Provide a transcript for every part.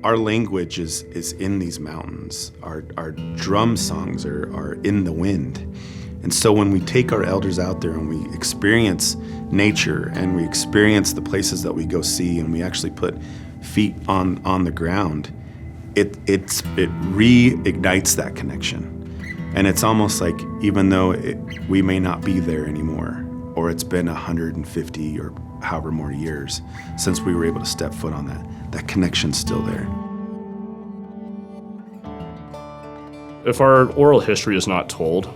Our language is in these mountains. Our drum songs are in the wind. And so when we take our elders out there and we experience nature and we experience the places that we go see and we actually put feet on the ground, it reignites that connection. And it's almost like even though we may not be there anymore, or it's been 150 or however more years since we were able to step foot on that connection's still there. If our oral history is not told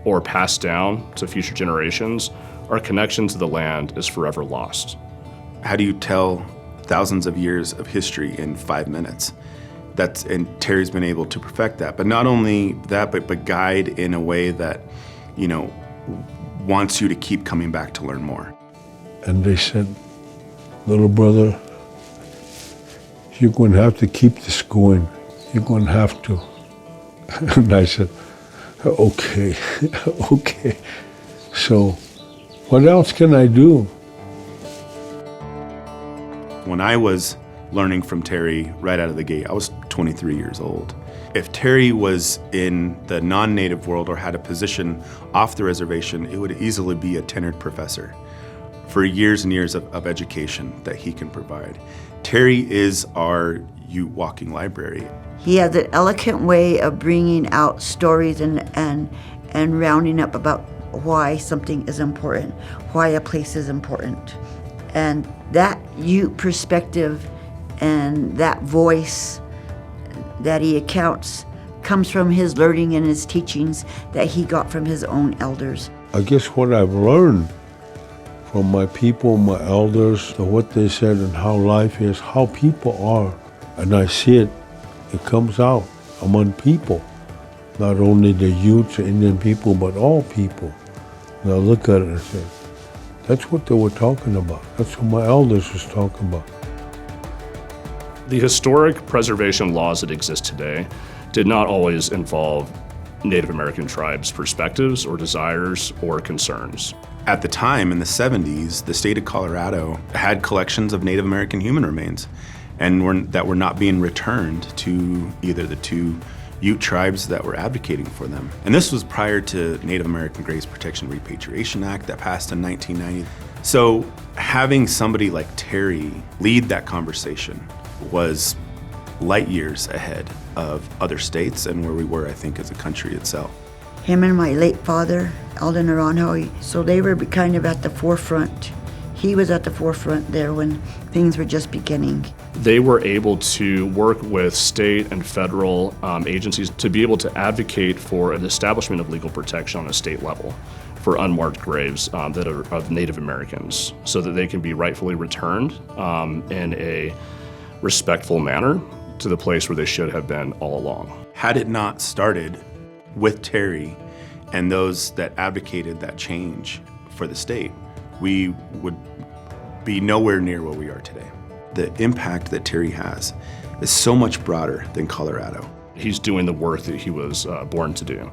or passed down to future generations, our connection to the land is forever lost. How do you tell thousands of years of history in 5 minutes? And Terry's been able to perfect that. But not only that, but guide in a way that, wants you to keep coming back to learn more. And they said, little brother, you're going to have to keep this going. You're going to have to. And I said, okay, okay. So what else can I do? When I was learning from Terry right out of the gate, I was 23 years old. If Terry was in the non-native world or had a position off the reservation, it would easily be a tenured professor for years and years of education that he can provide. Terry is our Ute walking library. He has an elegant way of bringing out stories and rounding up about why something is important, why a place is important. And that Ute perspective and that voice that he accounts comes from his learning and his teachings that he got from his own elders. I guess what I've learned from my people, my elders, what they said and how life is, how people are, and I see it comes out among people, not only the Utes, Indian people, but all people. And I look at it and say, that's what they were talking about. That's what my elders was talking about. The historic preservation laws that exist today did not always involve Native American tribes' perspectives or desires or concerns. At the time, in the 70s, the state of Colorado had collections of Native American human remains that were not being returned to either the two Ute tribes that were advocating for them. And this was prior to Native American Graves Protection Repatriation Act that passed in 1990. So having somebody like Terry lead that conversation was light years ahead of other states and where we were, I think, as a country itself. Him and my late father, Alden Naranjo, so they were kind of at the forefront. He was at the forefront there when things were just beginning. They were able to work with state and federal agencies to be able to advocate for an establishment of legal protection on a state level for unmarked graves that are of Native Americans so that they can be rightfully returned in a respectful manner to the place where they should have been all along. Had it not started with Terry and those that advocated that change for the state, we would be nowhere near where we are today. The impact that Terry has is so much broader than Colorado. He's doing the work that he was born to do.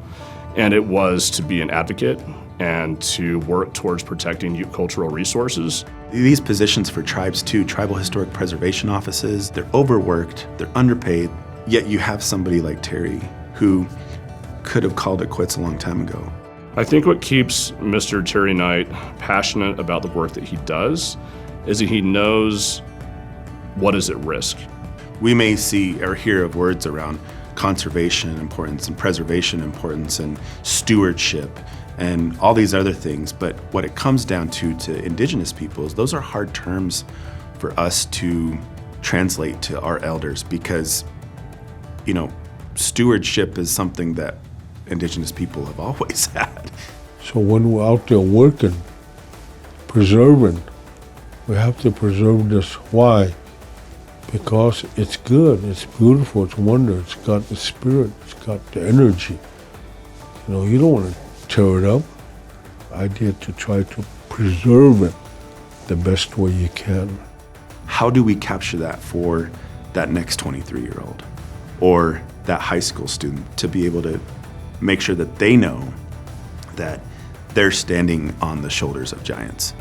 And it was to be an advocate and to work towards protecting Ute cultural resources. These positions for tribes too, tribal historic preservation offices, they're overworked, they're underpaid, yet you have somebody like Terry who could have called it quits a long time ago. I think what keeps Mr. Terry Knight passionate about the work that he does is that he knows what is at risk. We may see or hear of words around conservation importance and preservation importance and stewardship and all these other things, but what it comes down to indigenous peoples, those are hard terms for us to translate to our elders because, stewardship is something that indigenous people have always had. So when we're out there working, preserving, we have to preserve this. Why? Because it's good, it's beautiful, it's wonder, it's got the spirit, it's got the energy. You don't want to tear it up. The idea to try to preserve it the best way you can. How do we capture that for that next 23-year-old or that high school student to be able to make sure that they know that they're standing on the shoulders of giants?